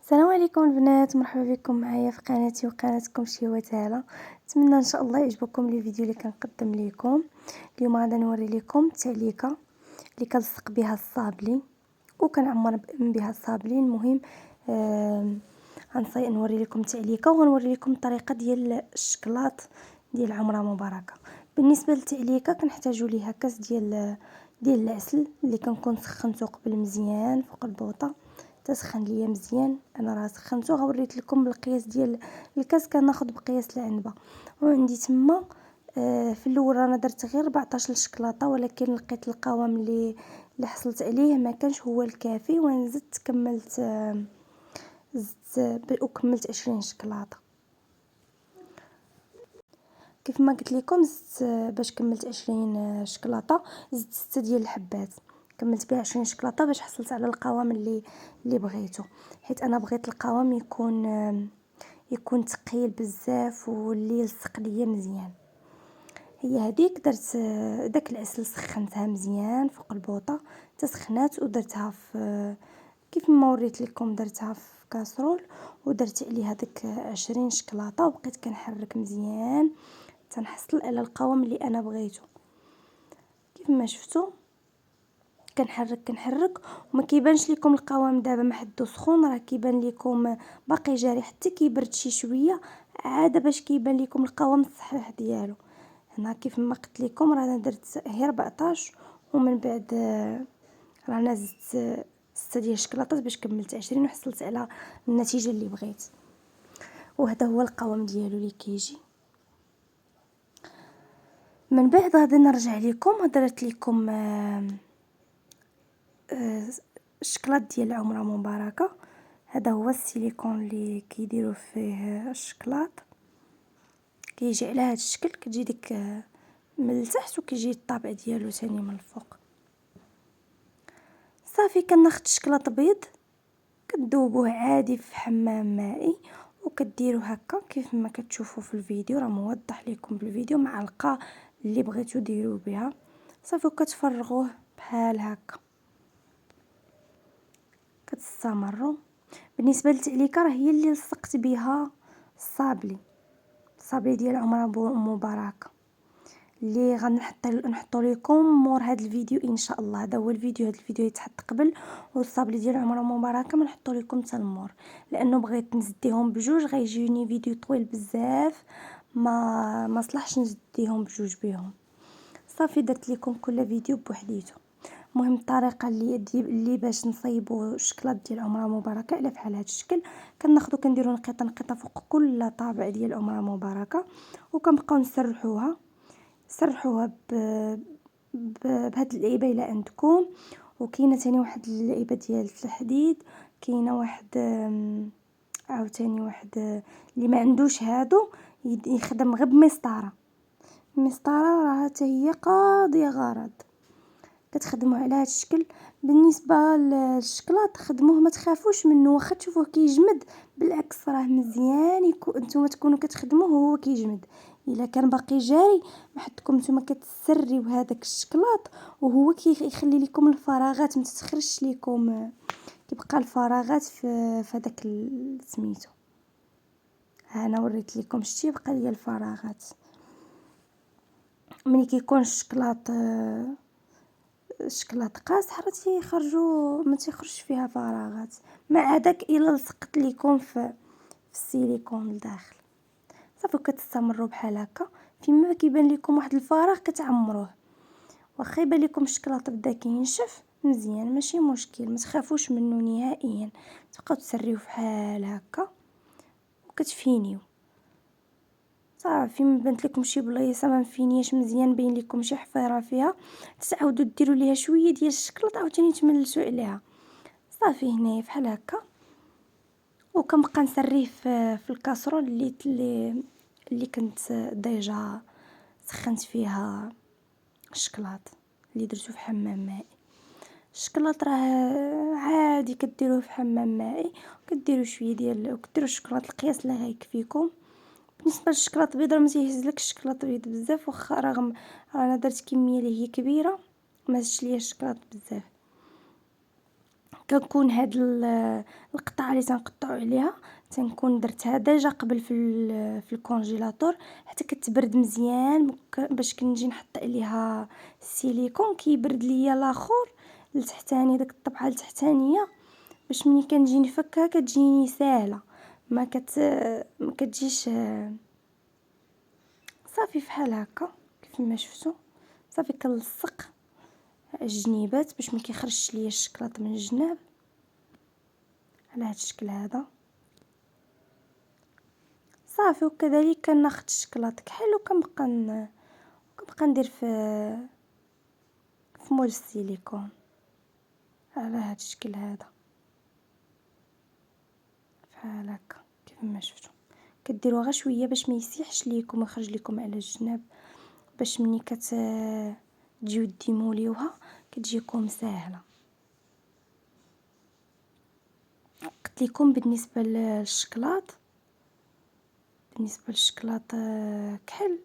السلام عليكم البنات، مرحبا بكم معايا في قناتي وقناتكم شهوة هالة. نتمنى ان شاء الله يعجبكم لي فيديو اللي كنقدم لكم. اليوم غادا نوري لكم التعليكه اللي كنلصق بها الصابلي وكنعمر بها الصابلي. المهم نوري لكم التعليكه وغنوري لكم الطريقه ديال الشكلاط ديال عمره مباركه. بالنسبه للتعليكه كنحتاجوا ليها كاس ديال العسل اللي كنكون سخنته قبل مزيان فوق البوطه. تسخن ليا مزيان، انا راه سخنته غوريت لكم بالقياس ديال الكاس، كناخذ بقياس العنبه. وعندي تما في الاول انا درت غير 14 شكلاطه، ولكن لقيت القوام اللي حصلت عليه ما كانش هو الكافي، ونزدت كملت وكملت 20 شكلاطه. كيف ما قلت لكم زدت باش كملت 20 شكلاطه زدت 6 ديال الحبات، كملت بها 20 شكلاطه باش حصلت على القوام اللي بغيته، حيت انا بغيت القوام يكون ثقيل بزاف واللي يلصق ليا مزيان. هي هذيك درت داك العسل سخنتها مزيان فوق البوطه، تسخنات ودرتها في كيف ما وريت لكم، درتها في كاسرول ودرت عليها داك 20 شكلاطه، وبقيت كنحرك مزيان تنحصل على القوام اللي انا بغيته. كيف ما شفتوا كنحرك وما كيبانش لكم القوام دابا ما حدو سخون، راه كيبان لكم باقي جاري حتى كيبرد شي شويه عاد باش كيبان لكم القوام الصحيح ديالو. هنا كيف ما قلت لكم رانا درت غير 14، ومن بعد رانا زدت 6 ديال الشكلاطات باش كملت 20 وحصلت على النتيجه اللي بغيت. وهذا هو القوام ديالو اللي كيجي. من بعد غادي نرجع لكم درت لكم الشكلاط ديال عمره مباركه. هذا هو السيليكون اللي كيديروا فيه الشكلاط، كيجي على هذا الشكل، كتجي ديك من التحت وكيجي الطابع ديالو ثاني من الفوق. صافي كناخذ الشكلاط بيض كتذوبوه عادي في حمام مائي وكديروا هكا كيف ما كتشوفوا في الفيديو، راه موضح لكم بالفيديو معلقه اللي بغيتو ديروا بها. صافي وكتفرغوه بحال هكا كتستمروا. بالنسبه للتعليكه راه هي اللي لصقت بها الصابلي ديال عمره مباركه اللي غنحطوا لكم مور هذا الفيديو ان شاء الله. هذا هو الفيديو، هذا الفيديو يتحط قبل، والصابلي ديال عمره مباركه ما نحطوا لكم حتى المور، لانه بغيت نزديهم بجوج غيجيني فيديو طويل بزاف، ما صلحش نزديهم بجوج بهم. صافي درت لكم كل فيديو بوحديته. المهم الطريقه اللي باش نصيبوا الشكلاط ديال عمره مباركه على بحال هذا الشكل، كناخذوا كنديروا نقيطه فوق كل طابع ديال عمره مباركه وكنبقاو سرحوها بهاد اللعيبه الا عندكم. وكاينه ثاني واحد اللعيبه ديال التحديد، كاينه واحد عاوتاني واحد اللي ما عندوش هادو يخدم غير بمسطره. المسطره راه حتى هي قاضيه غرض، كتخدموه على هذا الشكل. بالنسبه للشكلاط خدموه ما تخافوش منه، واخا تشوفوه كيجمد بالعكس راه مزيان نتوما تكونوا كتخدموه وهو كيجمد. الا كان باقي جاري بحدكم نتوما كتسريو هذاك الشكلاط وهو كيخلي لكم الفراغات، ما تتخرجش لكم، كيبقى الفراغات في هذاك سميتو. ها انا وريت لكم شتي بقى لي الفراغات. ملي كيكون الشكلاط قاصح راه تيخرجوا ما تيخرجش فيها فراغات، مع داك الا لصقت لكم في السيليكون لداخل. صافي كتستمروا بحال هكا، فيما كيبان لكم واحد الفراغ كتعمروه، واخا يبان لكم الشكلاط بدا كينشف مزيان ماشي مشكل، ما تخافوش منه نهائيا، تبقاو تسريوه بحال هكا وكتفينيو. صافي ما بانت لكم شي بلايصه ما مفينياش مزيان باين لكم شي حفيره فيها، تعاودوا ديروا ليها شويه ديال الشكلاط عاوتاني تملسوا عليها. صافي هنايا بحال هكا وكنبقى نسريه في الكاسرول اللي كنت ديجا سخنت فيها الشكلاط اللي درتو في حمام مائي. الشكلاط راه عادي كديروه في حمام مائي وكديروا شويه ديال وكديروا الشكلاط القياس اللي غيكفيكم. بالنسبه للشكلاط البيض راه ما تيهزلكش الشكلاط البيض بزاف، واخا رغم انا درت كميه اللي هي كبيره ما زدتش ليا الشكلاط بزاف. كنكون هاد القطعة اللي تنقطعو عليها تنكون درتها ديجا قبل في الكونجيلاتور حتى كتبرد مزيان باش كنجي نحط عليها السيليكون كيبرد ليا الاخر التحتاني داك الطبعة التحتانية باش ملي كنجي نفكها كتجيني ساهله ما كتجيش صافي فحال هكا كيف ما شفتوا صافي كنلصق الجنيبات باش ما كيخرجش ليا الشكلاط من الجناب على هذا الشكل هذا صافي. وكذلك كناخذ الشكلاط كحل وكنبقى ندير في مول السيليكون على هذا الشكل هذا بحال هكا كيف ما شفتوا. كديروا غير شويه باش ما يسيحش ليكم ويخرج لكم على الجناب باش ملي تجيو ديموليوها كتجيكم ساهله. قلت لكم بالنسبه للشكلاط كحل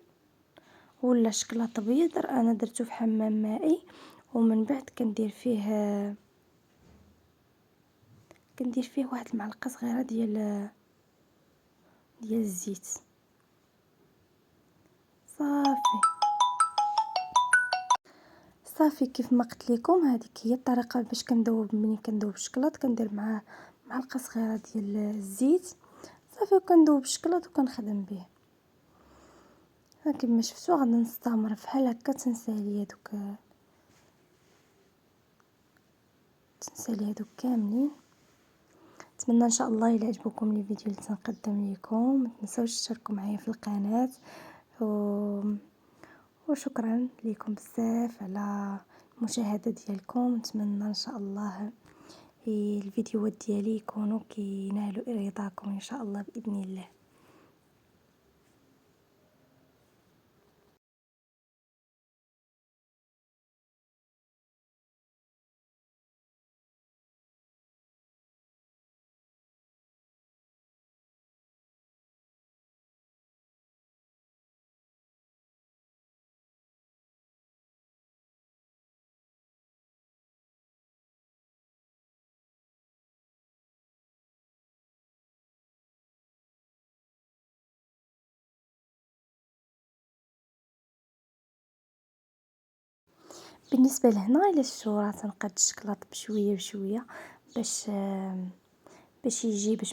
ولا شكلاط بيض انا درته في حمام مائي ومن بعد كندير فيه واحد المعلقه صغيره ديال الزيت صافي كيف ما قلت لكم هذيك هي الطريقه باش كندوب. ملي كندوب الشكلاط كندير معاه معلقه صغيره ديال الزيت صافي وكندوب الشكلاط وكنخدم به كيف ما شفتوا. غادي نستمر بحال هكا تنسالي هادوك كاملين. نتمنى ان شاء الله الى عجبكم الفيديو اللي تنقدم لكم ما تنساوش تشتركوا معايا في القناه وشكرا لكم بزاف على المشاهده ديالكم. نتمنى ان شاء الله الفيديوهات ديالي يكونوا كينالوا رضاكم ان شاء الله باذن الله. بالنسبه لهنا الى شفتوا راه تنقاد الشكلاط بشويه بشويه باش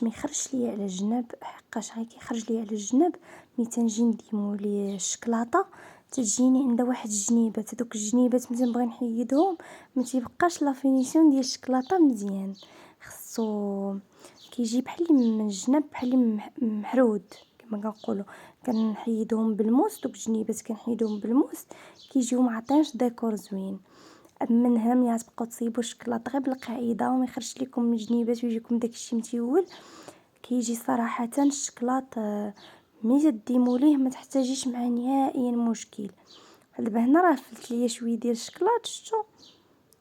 ما يخرجش ليا على الجناب حقاش غير كيخرج ليا على الجناب ملي تنجي نديمولي الشكلاطه تجيني عندها واحد الجنيبات. هذوك الجنيبات ملي تنبغي نحيدهم ما تيبقاش لا فينيسيون ديال الشكلاطه مزيان. خصو كيجي بحال من الجناب بحال محرود كما كنقولوا. كنحيدهم بالموس دوك الجنيبات كنحيدهم بالموس كيجيو معطينش ديكور زوين. من هنا ملي تبقاو تصيبوا الشكلاط غير بالقاعده وما يخرجش لكم من الجنيبات ويجيكم داكشي متيول كيجي صراحه الشكلاط ملي تديموليه ما تحتاجيش معاه نهائيا مشكل. دابا هنا راه فلت ليا شويه ديال الشكلاط شفتوا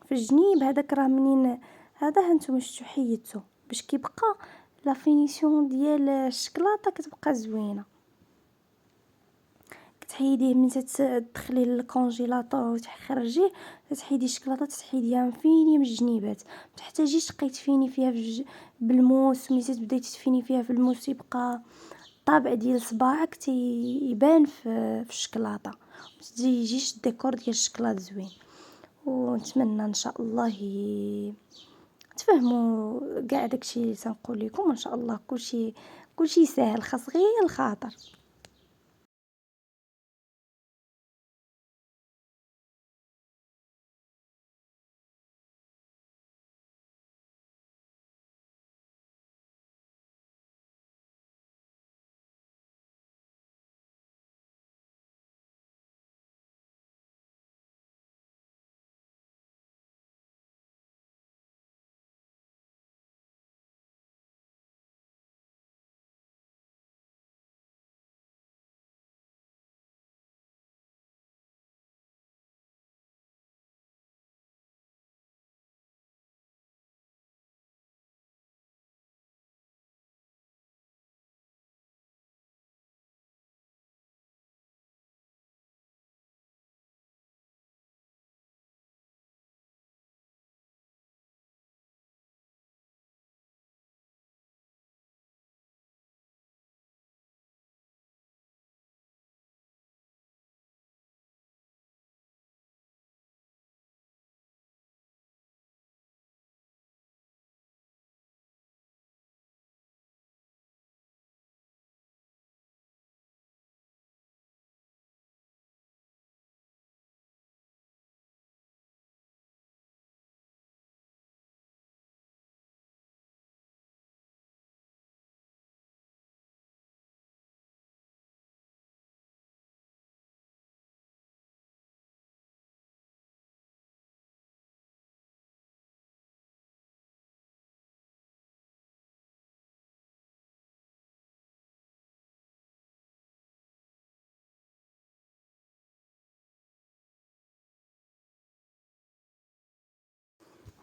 في الجنيب هذاك راه منين هذا هانتوما شفتوا حيدته باش كيبقى لا فينيسيون ديال الشكلاطه كتبقى زوينه. كتحيديه ملي تدخليه للكونجيلاتور وتخرجيه تحيدي الشكلاطه تحيديها فيني من الجنيبات ما تحتاجيش تبقاي تفيني فيها بالموس. ملي تبداي تفيني فيها في الموس يبقى الطابع ديال صباعك تيبان في الشكلاطه ما تجيش الديكور ديال الشكلاط زوين. ونتمنى ان شاء الله تفهموا كاع داكشي اللي تنقول لكم ان شاء الله كلشي ساهل خاص غير الخاطر.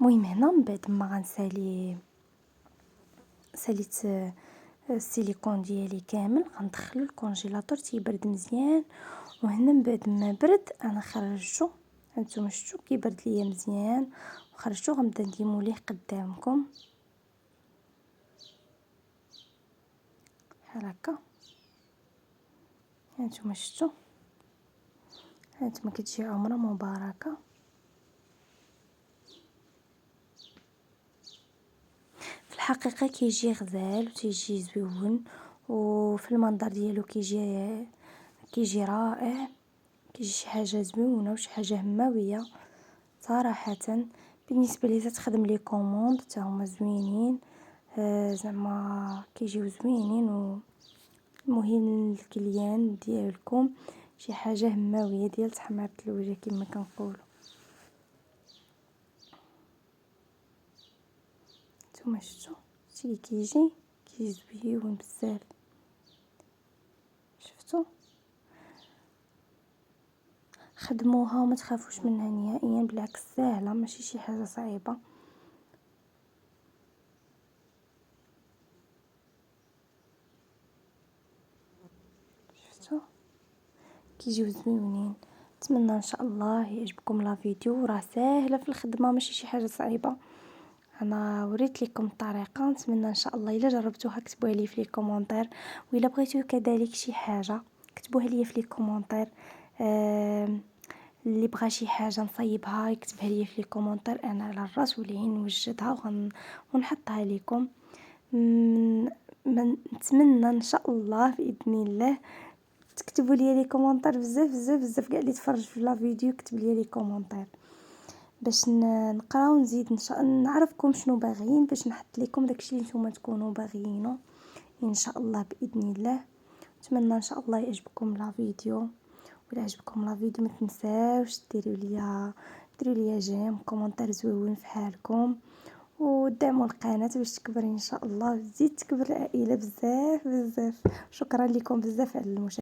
المهم هنا من بعد ما ساليت السيليكون ديالي كامل، غندخلو الكونجيلاتور تيبرد مزيان. وهنا من بعد ما برد انا خرجته، هانتوما شفتوا كيبرد ليا مزيان وخرجته. غنبدا نديمو ليه قدامكم بحال هكا. هانتوما شفتوا، هانتوما كتجي عمره مباركه. في الحقيقه كيجي غزال وتيجي زوين، وفي المنظر ديالو كيجي رائع، كيجي شي حاجه زوينه وشي حاجه هماويه صراحه. بالنسبه لي تخدم لي كوموند حتى هما زوينين، زعما كيجيو زوينين. المهم الكليان ديالكم شي حاجه هماويه ديال تحميره الوجه كما كنقولوا. نتوما شفتوا شتي كيجي زوين بزاف. شفتوا، خدموها وما تخافوش منها نهائيا، بالعكس سهله ماشي شي حاجه صعيبه. شفتوا كيجيو زوينين. نتمنى ان شاء الله يعجبكم لا فيديو، راه ساهله في الخدمه ماشي شي حاجه صعيبه. انا وريت لكم الطريقه، نتمنى ان شاء الله الا جربتوها كتبوها لي في لي كومونتير، والا بغيتو كذلك شي حاجه كتبوها لي في لي كومونتير. اللي بغى شي حاجه نصيبها يكتبها لي في لي كومونتير، انا على الراس والعين نوجدها ونحطها لكم. نتمنى ان شاء الله باذن الله تكتبوا لي كومونتير بزاف بزاف بزاف. كاع اللي تفرج في لا فيديو كتب لي كومونتير باش نقرا ونزيد نعرفكم شنو باغيين، باش نحط لكم داكشي اللي نتوما تكونوا باغيينه ان شاء الله باذن الله. نتمنى ان شاء الله يعجبكم لا فيديو، ولا عجبكم لا فيديو ما تنساوش ديروا لي جيم كومونتير زوين في حالكم، ودعموا القناه باش تكبر ان شاء الله، وتزيد تكبر العائله بزاف بزاف. شكرا لكم بزاف على المشاهده.